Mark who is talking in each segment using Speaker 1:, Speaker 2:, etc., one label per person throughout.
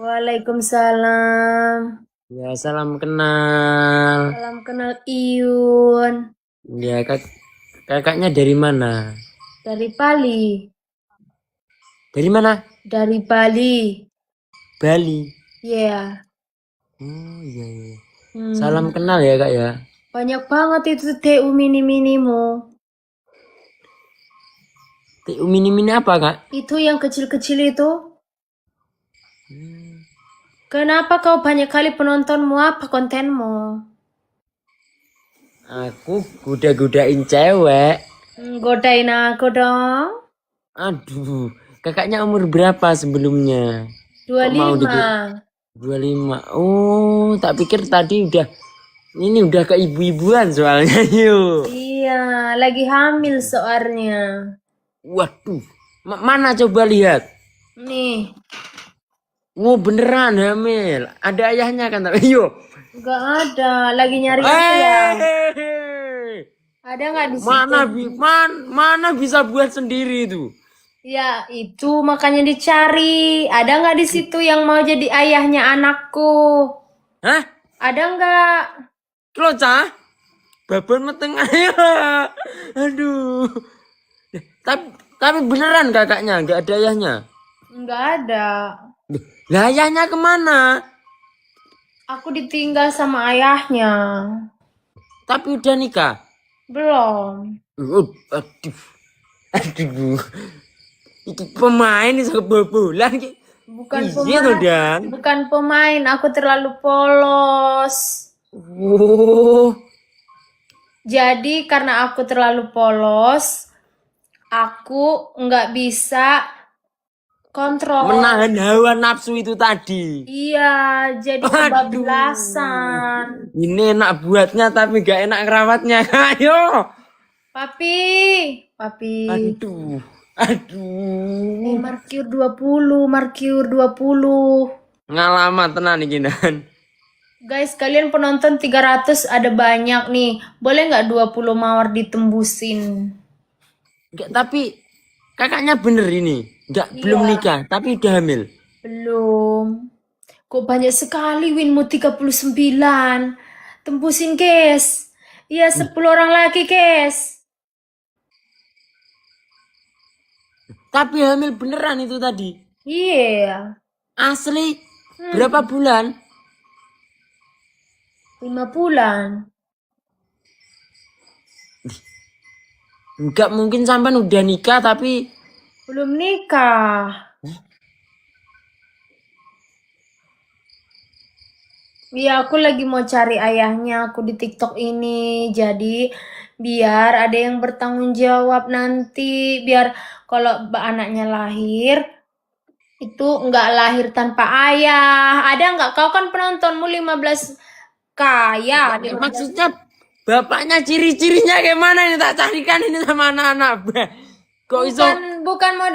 Speaker 1: Waalaikumsalam.
Speaker 2: Ya, salam kenal.
Speaker 1: Salam kenal Iyun.
Speaker 2: Ya, kakaknya dari mana?
Speaker 1: Dari Bali.
Speaker 2: Dari mana?
Speaker 1: Dari Bali.
Speaker 2: Bali.
Speaker 1: Iya.
Speaker 2: Oh, iya, iya. Salam
Speaker 1: Hmm.
Speaker 2: kenal ya, Kak ya.
Speaker 1: Banyak banget itu TU mini-minimu.
Speaker 2: TU mini-mini apa, Kak?
Speaker 1: Itu yang kecil-kecil itu.
Speaker 2: Hmm,
Speaker 1: Kenapa kau banyak kali penontonmu? Apa kontenmu?
Speaker 2: Aku goda-godain cewek.
Speaker 1: Godain aku dong.
Speaker 2: Aduh, kakaknya umur berapa sebelumnya? Kok mau
Speaker 1: 25.
Speaker 2: 25? Oh, tak pikir tadi udah ke ibu-ibuan soalnya, yuk.
Speaker 1: Iya, lagi hamil soalnya.
Speaker 2: Waduh, mana coba lihat?
Speaker 1: Nih,
Speaker 2: Wow, beneran hamil. Ada ayahnya kan? Tapi yuk.
Speaker 1: nggak ada. Lagi nyari ayah. Ada nggak di situ?
Speaker 2: Mana bisa buat sendiri itu?
Speaker 1: Ya, itu makanya dicari. Ada nggak di situ yang mau jadi ayahnya anakku?
Speaker 2: Hah?
Speaker 1: Ada nggak?
Speaker 2: Cah? Babon meteng ayo. Aduh. Tapi beneran kakaknya nggak ada ayahnya.
Speaker 1: Nggak ada.
Speaker 2: Lah ayahnya kemana?
Speaker 1: Aku ditinggal sama ayahnya.
Speaker 2: Tapi udah nikah.
Speaker 1: Belum.
Speaker 2: Aduh. Aduh. Itu pemain ini kebobolan.
Speaker 1: Bukan
Speaker 2: Iya tuh
Speaker 1: pemain.
Speaker 2: Dan.
Speaker 1: Bukan pemain. Aku terlalu polos.
Speaker 2: Oh.
Speaker 1: Jadi karena aku terlalu polos, aku nggak bisa kontrol.
Speaker 2: Menahan hawa nafsu itu tadi.
Speaker 1: Iya, jadi
Speaker 2: Aduh.
Speaker 1: kebablasan.
Speaker 2: Ini enak buatnya tapi gak enak ngerawatnya. Ayo.
Speaker 1: Papi, papi.
Speaker 2: Aduh. Aduh.
Speaker 1: Markiur 20, Markiur 20.
Speaker 2: Ngalamat tenan iki Dan.
Speaker 1: Guys, kalian penonton 300 ada banyak nih. Boleh nggak 20 mawar ditembusin?
Speaker 2: Enggak, tapi kakaknya bener ini. Enggak,
Speaker 1: Iya.
Speaker 2: belum nikah, tapi udah hamil.
Speaker 1: Belum. Kok banyak sekali winmu 39. Tembusin, guys. Iya, 10 orang lagi, guys.
Speaker 2: Tapi hamil beneran itu tadi.
Speaker 1: Iya.
Speaker 2: Asli. Berapa bulan?
Speaker 1: 5 bulan.
Speaker 2: Enggak mungkin sampai udah nikah tapi
Speaker 1: Belum nikah. Iya, aku lagi mau cari ayahnya aku di TikTok ini. Jadi, biar ada yang bertanggung jawab nanti. Biar kalau anaknya lahir, itu nggak lahir tanpa ayah. Ada nggak? Kau kan penontonmu 15K ya.
Speaker 2: maksudnya bapaknya ciri-cirinya kayak mana ini tak carikan ini sama anak-anak. Kok iso?
Speaker 1: Bukan mau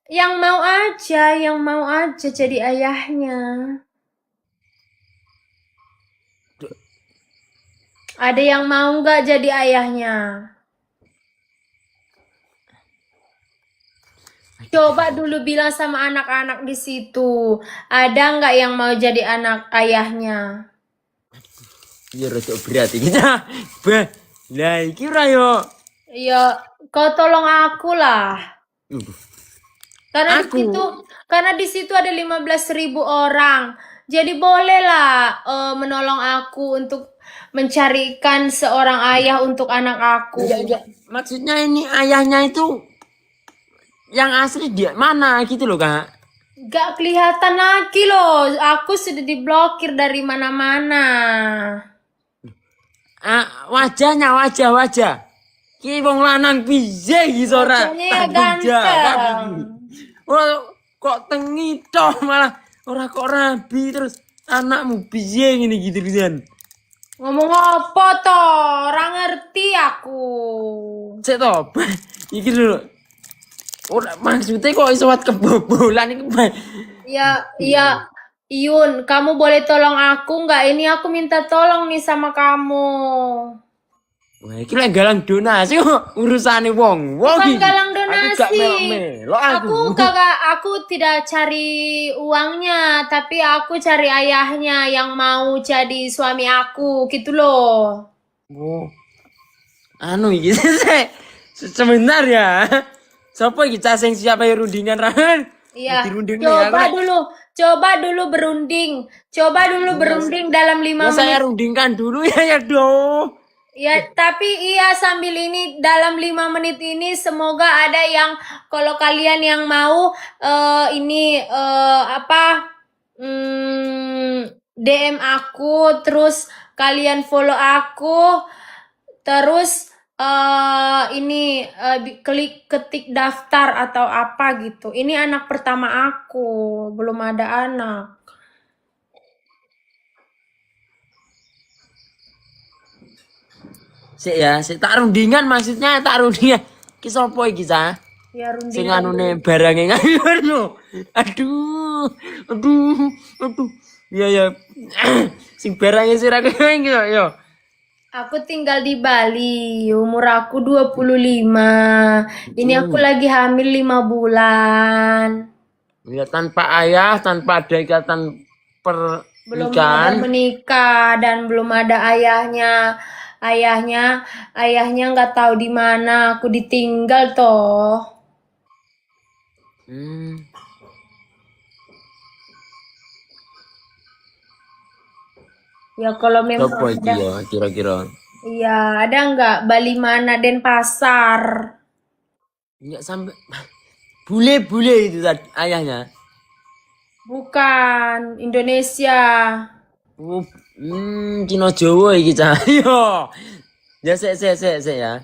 Speaker 1: yang mau aja jadi ayahnya. Ada yang mau nggak jadi ayahnya? Coba dulu bilang sama anak-anak di situ. Ada nggak yang mau jadi anak ayahnya?
Speaker 2: Iya rada berat iki. Bah, lah iki ora yo.
Speaker 1: Ya, kau tolong aku lah. Karena
Speaker 2: Aku?
Speaker 1: karena di situ ada 15.000 orang. Jadi bolehlah menolong aku untuk mencarikan seorang ayah untuk anak aku.
Speaker 2: Enggak. Maksudnya ini ayahnya itu yang asli dia mana gitu loh, Kak.
Speaker 1: Gak kelihatan lagi loh. Aku sudah diblokir dari mana-mana.
Speaker 2: Wajah. Ki wong lanang piye iki ora?
Speaker 1: Wajahnya ya ganteng.
Speaker 2: Kok tengi toh malah ora kok rabi terus anakmu piye ngene gitu kan.
Speaker 1: Ngomong apa toh? Orang ngerti aku.
Speaker 2: Cek toh. Iki lho. Ora maksudnya kok iso wat kebobolan iki.
Speaker 1: Ya, Iyun, kamu boleh tolong aku nggak? Ini aku minta tolong nih sama kamu.
Speaker 2: Wah, iki lek galang donasi kok urusane wong.
Speaker 1: Bukan galang donasi.
Speaker 2: gak
Speaker 1: sih.
Speaker 2: melo-melo aku.
Speaker 1: Aku tidak cari uangnya, tapi aku cari ayahnya yang mau jadi suami aku, gitu loh.
Speaker 2: Oh, anu iki sebentar ya. Siapa iki sing siapa yang rundingan Ran?
Speaker 1: Iya,
Speaker 2: Dirunding nih aku.
Speaker 1: coba dulu berunding. Coba dulu berunding dalam 5
Speaker 2: Ya saya
Speaker 1: menit.
Speaker 2: rundingkan dulu ya doh.
Speaker 1: Ya, tapi iya sambil ini dalam 5 menit ini semoga ada yang kalau kalian yang mau ini apa DM aku terus kalian follow aku terus ini klik ketik daftar atau apa gitu. Ini anak pertama aku, belum ada anak.
Speaker 2: Sik ya, sik tak rundingan maksudnya tak rundingan. Ki sapa iki Cah?
Speaker 1: Ya
Speaker 2: Sing
Speaker 1: rundingan.
Speaker 2: anune barange ngono. Aduh. Aduh. Aduh. Ya ya. Sing barange sira kowe iki ya.
Speaker 1: Aku tinggal di Bali, umur aku 25. Ini aku lagi hamil 5 bulan.
Speaker 2: Ya tanpa ayah, tanpa ada ikatan
Speaker 1: Belum
Speaker 2: pernikahan.
Speaker 1: ada menikah dan belum ada ayahnya. Ayahnya nggak tahu di mana. Aku ditinggal toh.
Speaker 2: Hmm.
Speaker 1: Ya kalau memang
Speaker 2: Sopo iki
Speaker 1: ada,
Speaker 2: ya kira-kira?
Speaker 1: iya ada nggak Bali mana Denpasar?
Speaker 2: Enggak sampai bule-bule itu tadi ayahnya.
Speaker 1: Bukan Indonesia.
Speaker 2: Oh, Cina Jawa iki Cah. Yo. Ya sik ya.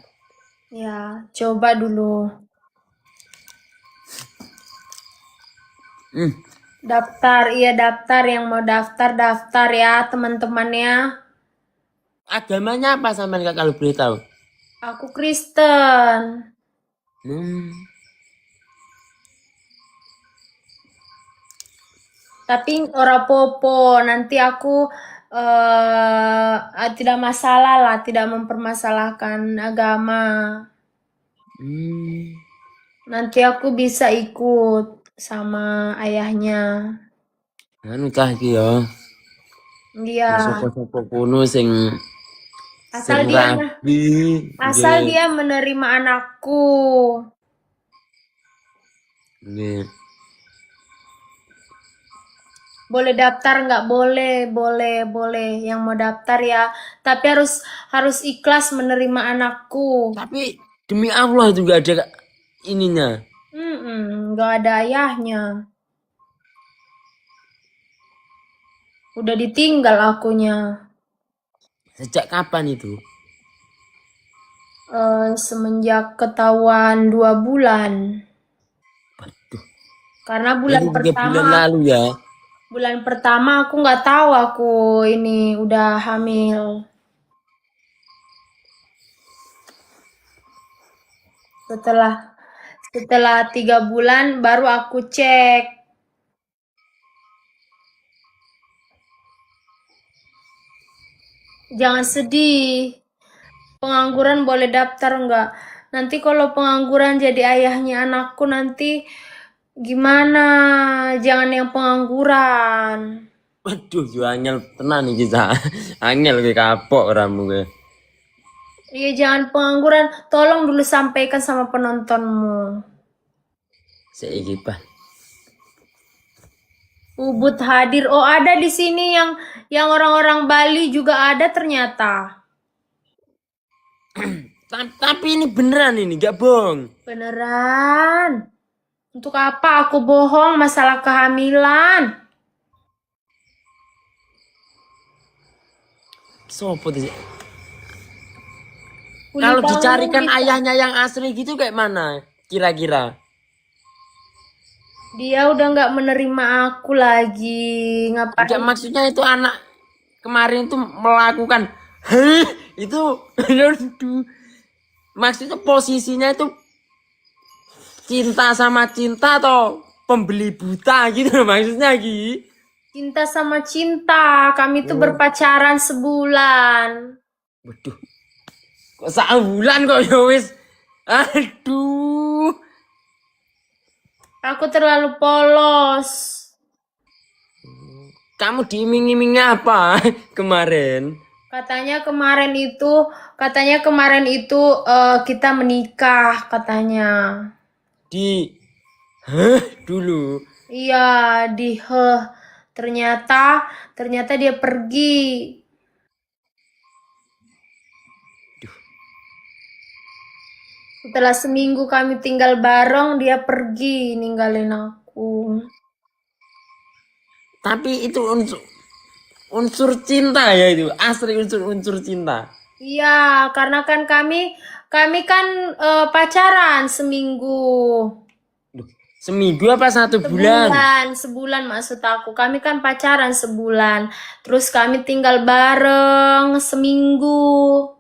Speaker 1: Ya coba dulu.
Speaker 2: Hmm.
Speaker 1: Daftar, iya daftar yang mau daftar ya teman-temannya.
Speaker 2: Agamanya apa sampean Kak kalau boleh tahu?
Speaker 1: Aku Kristen.
Speaker 2: Hmm.
Speaker 1: Tapi ora popo, nanti aku tidak masalah lah, tidak mempermasalahkan agama.
Speaker 2: Hmm.
Speaker 1: Nanti aku bisa ikut sama ayahnya.
Speaker 2: Anu Cah iki ya.
Speaker 1: Dia
Speaker 2: Sopo-sopo kuno sing
Speaker 1: asal
Speaker 2: sing
Speaker 1: dia
Speaker 2: rabi.
Speaker 1: asal
Speaker 2: Nggih.
Speaker 1: dia menerima anakku.
Speaker 2: Nggih.
Speaker 1: Boleh daftar nggak? Boleh. Yang mau daftar ya, tapi harus ikhlas menerima anakku.
Speaker 2: Tapi demi Allah itu gak ada ininya.
Speaker 1: Nggak ada ayahnya. Udah ditinggal akunya.
Speaker 2: Sejak kapan itu?
Speaker 1: Semenjak ketahuan 2 bulan.
Speaker 2: Waduh,
Speaker 1: Karena
Speaker 2: itu 3 bulan lalu ya.
Speaker 1: bulan pertama aku nggak tahu aku ini udah hamil. Setelah 3 bulan baru aku cek. Jangan sedih. Pengangguran boleh daftar nggak? Nanti kalau pengangguran jadi ayahnya anakku nanti gimana? Jangan yang pengangguran.
Speaker 2: Waduh, yo angel tenan iki Cah. Angel kowe kapok oramu kowe.
Speaker 1: Iya jangan pengangguran. Tolong dulu sampaikan sama penontonmu.
Speaker 2: Saiki Pak.
Speaker 1: Ubud hadir. Oh ada di sini yang orang-orang Bali juga ada ternyata.
Speaker 2: Tapi ini beneran ini, gak bohong.
Speaker 1: Beneran. Untuk apa aku bohong masalah kehamilan?
Speaker 2: Sopo tuh?
Speaker 1: Kulit
Speaker 2: Kalau
Speaker 1: bangun
Speaker 2: dicarikan
Speaker 1: kita.
Speaker 2: ayahnya yang asli gitu kayak mana? Kira-kira.
Speaker 1: Dia udah nggak menerima aku lagi.
Speaker 2: Enggak,
Speaker 1: Ngapain?
Speaker 2: maksudnya itu anak kemarin itu melakukan heh, itu aduh. Maksudnya posisinya itu cinta sama cinta atau pembeli buta gitu loh maksudnya Gi.
Speaker 1: Cinta sama cinta. Kami tuh berpacaran sebulan.
Speaker 2: Waduh. Kok sebulan kok ya wis. Aduh.
Speaker 1: Aku terlalu polos.
Speaker 2: Kamu diiming-imingi apa kemarin?
Speaker 1: Katanya kemarin itu kita menikah katanya.
Speaker 2: Hah, dulu.
Speaker 1: Iya, ternyata dia pergi. Setelah seminggu kami tinggal bareng, dia pergi ninggalin aku.
Speaker 2: Tapi itu unsur cinta ya itu, asli unsur cinta.
Speaker 1: Iya, karena kan kami kan pacaran seminggu.
Speaker 2: Duh, seminggu apa 1 bulan?
Speaker 1: Sebulan maksud aku. Kami kan pacaran sebulan. Terus kami tinggal bareng seminggu.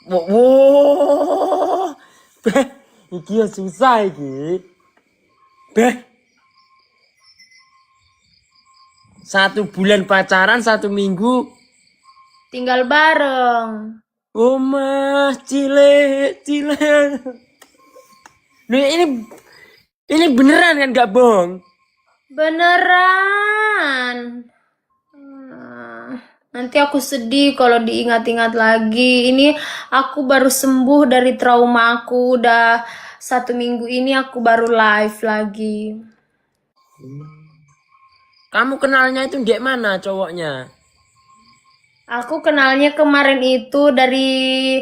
Speaker 2: Wow. Beh, iki ya susah iki. Beh, 1 bulan pacaran, 1 minggu.
Speaker 1: Tinggal bareng.
Speaker 2: Oh mas, cile. Nih ini beneran kan gak bohong?
Speaker 1: Beneran. Nanti aku sedih kalau diingat-ingat lagi. Ini aku baru sembuh dari trauma aku. Udah 1 minggu ini aku baru live lagi.
Speaker 2: Kamu kenalnya itu di mana cowoknya?
Speaker 1: Aku kenalnya kemarin itu dari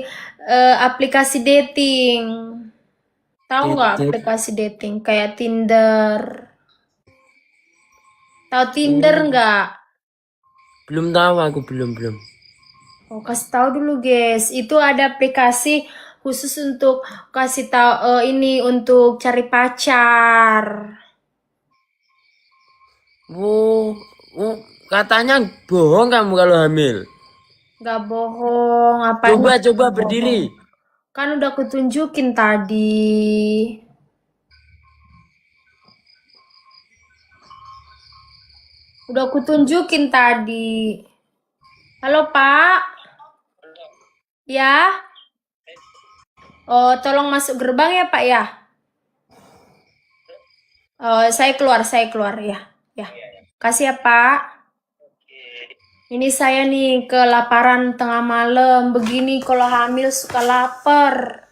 Speaker 1: aplikasi dating. Tahu nggak
Speaker 2: Tinder.
Speaker 1: aplikasi dating kayak Tinder? Tahu Tinder nggak?
Speaker 2: Belum tahu aku belum.
Speaker 1: Oh, kasih tahu dulu, guys. Itu ada aplikasi khusus untuk kasih tahu ini untuk cari pacar.
Speaker 2: Oh, katanya bohong kamu kalau hamil.
Speaker 1: Nggak bohong, apa
Speaker 2: Coba berdiri.
Speaker 1: Kan udah kutunjukin tadi. Udah kutunjukin tadi. Halo, Pak. Ya? Oh, tolong masuk gerbang ya, Pak ya. Oh, saya keluar ya. Ya. Kasih ya, Pak. Ini saya nih kelaparan tengah malam. Begini kalau hamil suka lapar.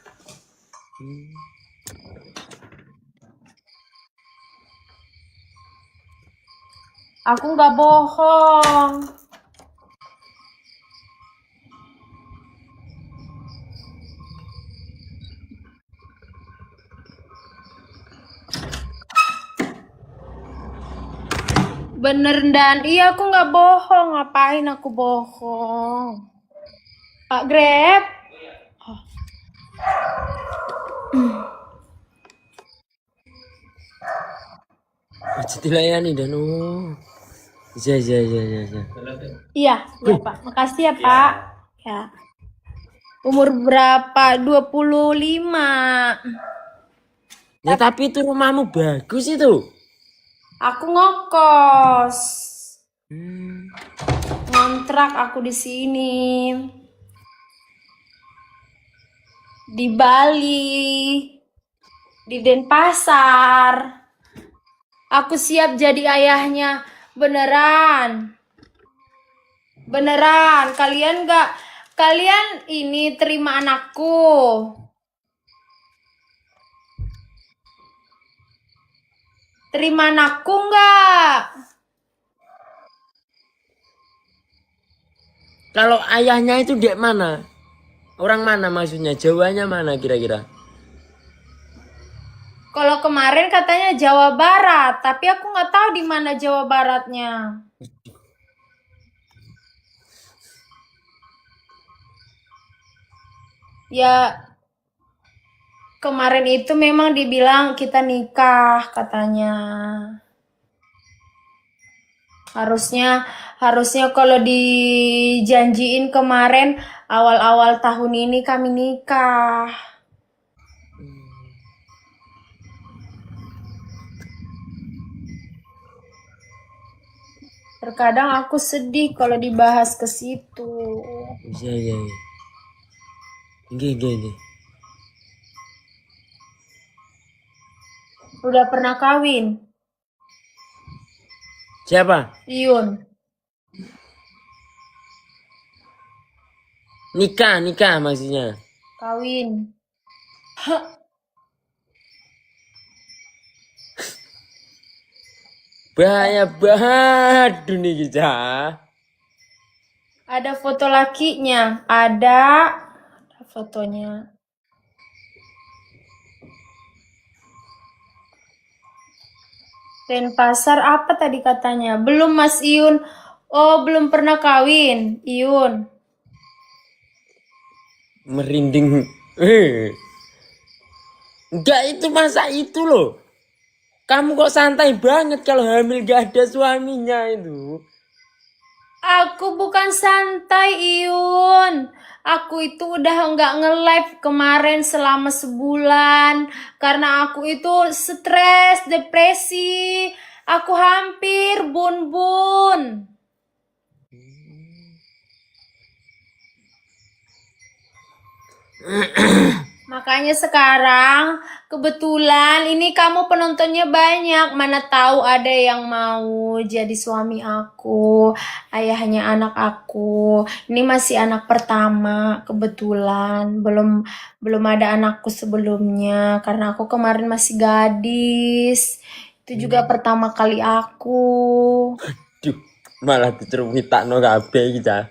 Speaker 1: Aku nggak bohong. Bener dan iya aku nggak bohong. Ngapain aku bohong? Pak Grab.
Speaker 2: Dilayani dan iya.
Speaker 1: Iya, ya Pak. Makasih ya Pak. Ya. Umur berapa? 25.
Speaker 2: Ya tapi itu rumahmu bagus itu.
Speaker 1: Aku ngokos.
Speaker 2: Hmm.
Speaker 1: Ngontrak aku di sini. Di Bali. Di Denpasar. Aku siap jadi ayahnya. Beneran. Beneran. Kalian ini terima anakku. Terima anakku nggak?
Speaker 2: Kalau ayahnya itu di mana? Orang mana maksudnya? Jawanya mana kira-kira?
Speaker 1: Kalau kemarin katanya Jawa Barat, tapi aku nggak tahu di mana Jawa Baratnya. Ya, kemarin itu memang dibilang kita nikah katanya. Harusnya kalau dijanjiin kemarin awal-awal tahun ini kami nikah. Terkadang aku sedih kalau dibahas ke situ.
Speaker 2: Iya. Gini.
Speaker 1: Udah pernah kawin?
Speaker 2: Siapa?
Speaker 1: Iyun.
Speaker 2: Nikah maksudnya.
Speaker 1: Kawin.
Speaker 2: Bahaya banget dunia kita.
Speaker 1: Ada foto lakinya. Ada fotonya. Denpasar apa tadi katanya? Belum Mas Iyun. Oh, belum pernah kawin, Iyun.
Speaker 2: Merinding. Enggak, itu masa itu loh. Kamu kok santai banget kalau hamil gak ada suaminya itu.
Speaker 1: Aku bukan santai, Iyun. Aku itu udah nggak nge-live kemarin selama sebulan. Karena aku itu stres, depresi. Aku hampir bun-bun. Makanya sekarang kebetulan ini kamu penontonnya banyak. Mana tahu ada yang mau jadi suami aku, ayahnya anak aku. Ini masih anak pertama kebetulan. Belum ada anakku sebelumnya karena aku kemarin masih gadis. Itu juga pertama kali aku.
Speaker 2: Duh, malah dicerita no kabeh kita.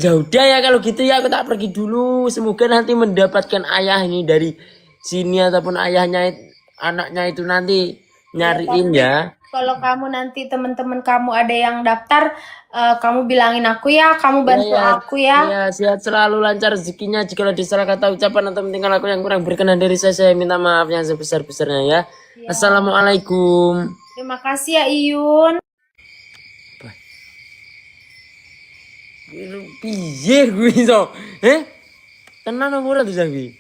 Speaker 2: Ya udah ya kalau gitu ya aku tak pergi dulu. Semoga nanti mendapatkan ayah ini dari sini ataupun ayahnya anaknya itu nanti nyariin ya.
Speaker 1: Kalau kamu nanti teman-teman kamu ada yang daftar, kamu bilangin aku ya, kamu bantu aku ya.
Speaker 2: Ya, sehat selalu, lancar rezekinya. Jika ada salah kata ucapan atau tingkah laku yang kurang berkenan dari saya minta maaf yang sebesar-besarnya ya. Assalamualaikum.
Speaker 1: Terima kasih ya Iyun.
Speaker 2: Piye gue iso? Tenan apa ora tuh Sabi?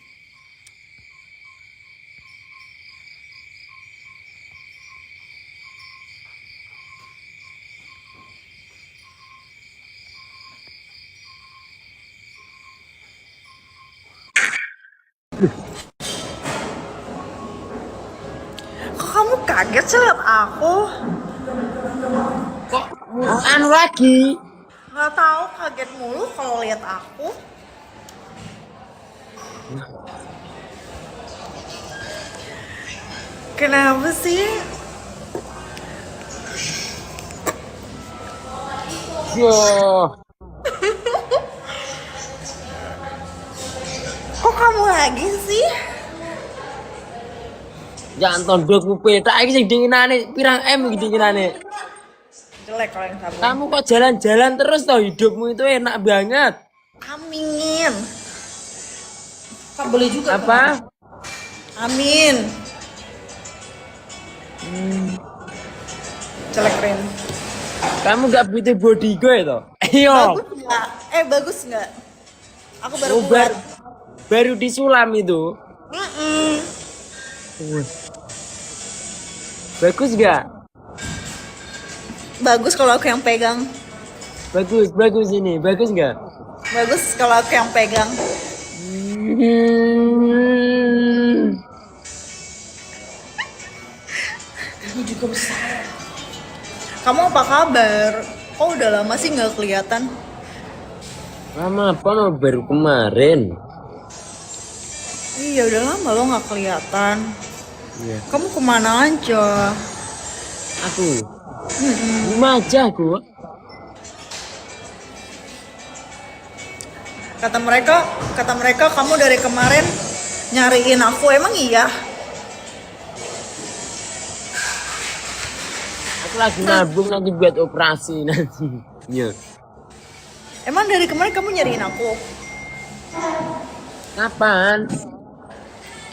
Speaker 3: Kok kamu kaget sih liat aku?
Speaker 2: Kok anu lagi?
Speaker 3: Nggak tahu, kaget mulu kalau lihat aku. Kenapa sih?
Speaker 2: Yo,
Speaker 3: Kok kamu lagi sih?
Speaker 2: jangan tondok kupe. Tak iki sing dinginane pirang M iki dinginane.
Speaker 3: Jelek kalau yang sabun.
Speaker 2: Kamu kok jalan-jalan terus toh, hidupmu itu enak banget.
Speaker 3: Amin. Kak beli juga
Speaker 2: Apa?
Speaker 3: Amin. Jelek Rin.
Speaker 2: Kamu gak butuh body gue toh? Ayo.
Speaker 3: Bagus nggak? Bagus nggak? Aku baru
Speaker 2: Oh,
Speaker 3: buat.
Speaker 2: baru disulam itu. Bagus gak?
Speaker 3: Bagus kalau aku yang pegang.
Speaker 2: Bagus ini. Bagus gak?
Speaker 3: Bagus kalau aku yang pegang. Ini juga besar. Kamu apa kabar? Kok udah lama sih nggak kelihatan?
Speaker 2: Lama apa no? Baru kemarin.
Speaker 3: Iya udah lama lo nggak kelihatan.
Speaker 2: Iya.
Speaker 3: Kamu kemana aja?
Speaker 2: Aku. Rumah aja aku.
Speaker 3: Kata mereka kamu dari kemarin nyariin aku. Emang iya?
Speaker 2: Aku lagi nabung nanti buat operasi nanti. Iya.
Speaker 3: Emang dari kemarin kamu nyariin aku?
Speaker 2: Kapan?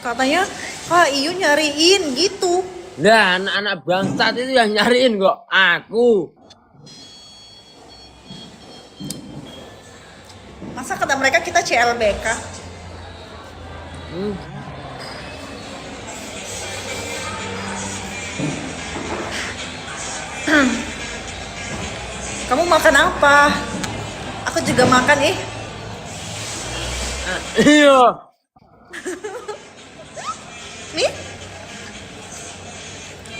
Speaker 3: Katanya Kak Iyu nyariin gitu.
Speaker 2: Nah, anak-anak bangsat itu yang nyariin kok. Aku.
Speaker 3: Masa kata mereka kita CLBK? Kamu makan apa? Aku juga makan
Speaker 2: Iya.
Speaker 3: Nih,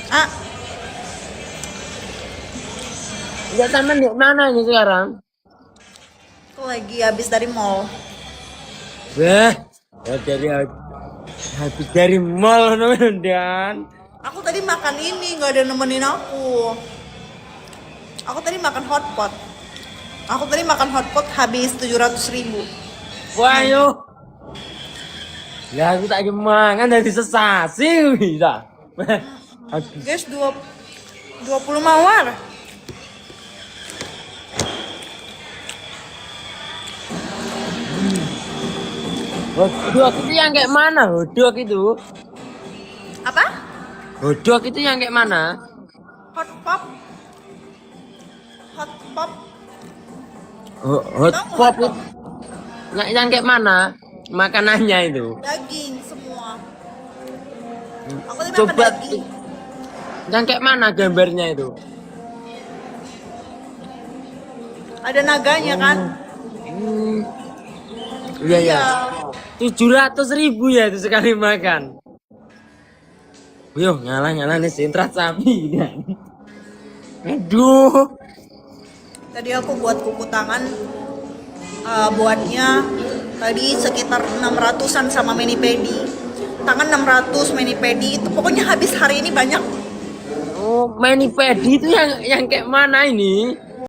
Speaker 3: Ah,
Speaker 2: Enggak sama di mana ini sekarang?
Speaker 3: aku lagi habis dari mall.
Speaker 2: Wah, dari habis dari mall dan
Speaker 3: Aku tadi makan ini, nggak ada nemenin aku. Aku tadi makan hotpot. Aku tadi makan hotpot habis 700.000.
Speaker 2: wah yo. Ya aku tak mangan dari sesasi bisa. Habis.
Speaker 3: Guys, 20 mawar.
Speaker 2: Hodok itu yang kayak mana? Hodok itu.
Speaker 3: Apa?
Speaker 2: Hodok itu yang kayak mana?
Speaker 3: Hot pop. Hot pop.
Speaker 2: Hot
Speaker 3: Tahu
Speaker 2: pop
Speaker 3: nggak?
Speaker 2: itu. Yang kayak mana? Makanannya itu.
Speaker 3: Daging semua. Aku tadi makan
Speaker 2: Coba
Speaker 3: daging.
Speaker 2: yang kayak mana gambarnya itu?
Speaker 3: Ada naganya kan?
Speaker 2: Hmm. Iya ya. 700.000 ya itu sekali makan. Yo ngalah nih sintrat sapi. Aduh.
Speaker 3: Tadi aku buat kuku tangan, buatnya tadi sekitar 600-an sama mani pedi. Tangan 600, mani pedi itu pokoknya habis hari ini banyak.
Speaker 2: Oh, mani pedi itu yang kayak mana ini?